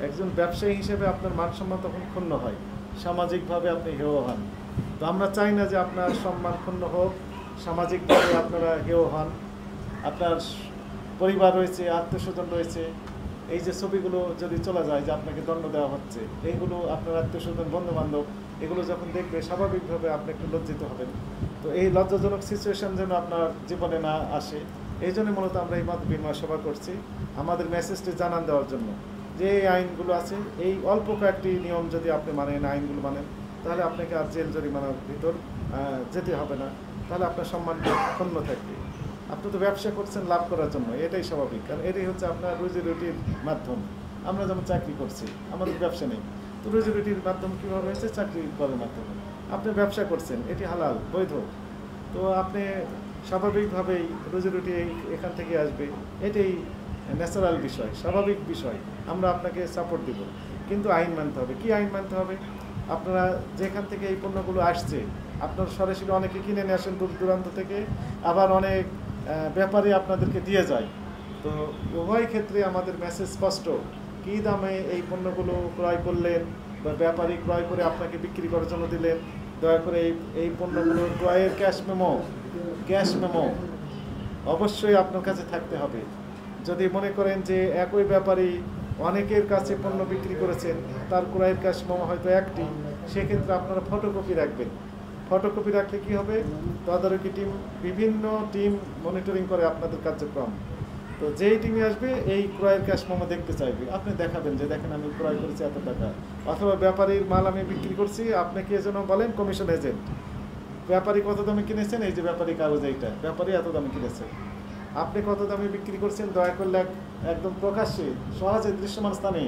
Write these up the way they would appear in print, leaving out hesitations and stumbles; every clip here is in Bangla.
একজন ব্যবসায়ী হিসেবে আপনার মান সম্মান তখন ক্ষুণ্ণ হয়, সামাজিকভাবে আপনি হেয় হন। তো আমরা চাই না যে আপনার সম্মান ক্ষুণ্ণ হোক, সামাজিকভাবে আপনারা হেয় হন। আপনার পরিবার রয়েছে, আত্মীয়স্বজন রয়েছে, এই যে ছবিগুলো যদি চলে যায় যে আপনাকে দণ্ড দেওয়া হচ্ছে, এইগুলো আপনার আত্মীয়স্বজন বন্ধুবান্ধব এগুলো যখন দেখবে স্বাভাবিকভাবে আপনি একটু লজ্জিত হবেন। তো এই লজ্জাজনক সিচুয়েশন যেন আপনার জীবনে না আসে, এই জন্য মূলত আমরা এই মত বিনিময় সভা করছি, আমাদের মেসেজটি জানান দেওয়ার জন্য যে এই আইনগুলো আছে, এই অল্প কয়েকটি নিয়ম যদি আপনি মানেন, আইনগুলো মানেন, তাহলে আপনাকে আর জেল জরিমানার ভিতর যেতে হবে না, তাহলে আপনার সম্মানটা ক্ষুণ্ণ থাকবে। আপনি তো ব্যবসা করছেন লাভ করার জন্য, এটাই স্বাভাবিক, কারণ এটাই হচ্ছে আপনার রুজি রুটির মাধ্যম। আমরা যেমন চাকরি করছি, আমাদের ব্যবসা নেই, তো রুজি রুটির মাধ্যম কীভাবে হয়েছে? চাকরি করার মাধ্যমে। আপনি ব্যবসা করছেন, এটি হালাল, বৈধ, তো আপনি স্বাভাবিকভাবেই রুজি রুটি এখান থেকে আসবে, এটাই ন্যাচারাল বিষয়, স্বাভাবিক বিষয়। আমরা আপনাকে সাপোর্ট দিব, কিন্তু আইন মানতে হবে। কি আইন মানতে হবে? আপনারা যেখান থেকে এই পণ্যগুলো আসছে, আপনার সরাসরি অনেকে কিনে নিয়ে আসেন দূর দূরান্ত থেকে, আবার অনেক ব্যাপারী আপনাদেরকে দিয়ে যায়। তো উভয় ক্ষেত্রে আমাদের মেসেজ স্পষ্ট, কী দামে এই পণ্যগুলো ক্রয় করলেন বা ব্যাপারী ক্রয় করে আপনাকে বিক্রি করার জন্য দিলেন, দয়া করে এই পণ্যগুলো ক্রয়ের ক্যাশ মেমো অবশ্যই আপনার কাছে থাকতে হবে। যদি মনে করেন যে একই ব্যাপারী অনেকের কাছে পণ্য বিক্রি করেছেন, তার ক্রয়ের ক্যাশ মেমো হয়তো একটি, সেক্ষেত্রে আপনারা ফটোকপি রাখবেন। ফটোকপি রাখলে কি হবে? তদারকি টিম, বিভিন্ন টিম মনিটরিং করে আপনাদের কার্যক্রম। তো যেই টিমে আসবে এই ক্রয়ের ক্যাশ মেমো দেখতে চাইবে, আপনি দেখাবেন যে দেখেন আমি ক্রয় করেছি এত টাকা, অথবা ব্যাপারীর মাল আমি বিক্রি করছি, আপনি কি যেন বলেন কমিশন এজেন্ট, ব্যাপারী কত দামে কিনেছেন, এই যে ব্যাপারী কাগজ, এইটা ব্যাপারী এত দামে কিনেছে, আপনি কত দামে বিক্রি করছেন, দয়া করলে একদম প্রকাশ্যে সহজে দৃশ্যমান স্থানে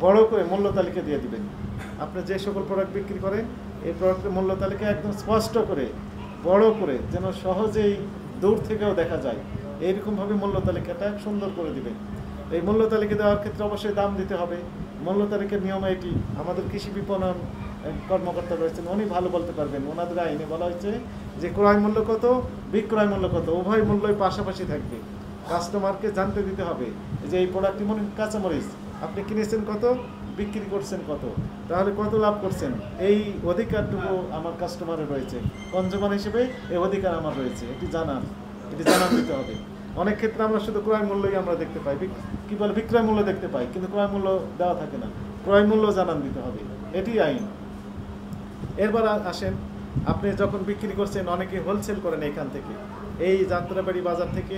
বড় করে মূল্য তালিকা দিয়ে দিবেন। আপনি যে সকল প্রোডাক্ট বিক্রি করেন এই প্রোডাক্টের মূল্য তালিকা একদম স্পষ্ট করে বড় করে, যেন সহজেই দূর থেকেও দেখা যায়, এইরকমভাবে মূল্য তালিকাটা সুন্দর করে দিবেন। এই মূল্য তালিকা দেওয়ার ক্ষেত্রে অবশ্যই দাম দিতে হবে। মূল্য তালিকার নিয়ম এটি, আমাদের কৃষি বিপণন কর্মকর্তা রয়েছেন, উনি ভালো বলতে পারবেন। ওনাদের আইনে বলা হয়েছে যে ক্রয় মূল্য কত, বিক্রয় মূল্য কত, উভয় মূল্যই পাশাপাশি থাকবে। কাস্টমারকে জানতে দিতে হবে যে এই প্রোডাক্টটি মনে কাঁচামরিচ আপনি কিনেছেন কত, বিক্রি করছেন কত, তাহলে কত লাভ করছেন, এই অধিকারটুকু আমার কাস্টমারের রয়েছে, কনজিউমার হিসেবে এই অধিকার আমার রয়েছে, এটি জানান দিতে হবে। অনেক ক্ষেত্রে আমরা শুধু ক্রয় মূল্যই আমরা দেখতে পাই, কি বলে বিক্রয় মূল্য দেখতে পাই, কিন্তু ক্রয় মূল্য দেওয়া থাকে না, ক্রয় মূল্য জানান দিতে হবে, এটি আইন। এরপর আসেন, আপনি যখন বিক্রি করছেন, অনেকে হোলসেল করেন এখান থেকে, এই যাত্রাবাড়ি বাজার থেকে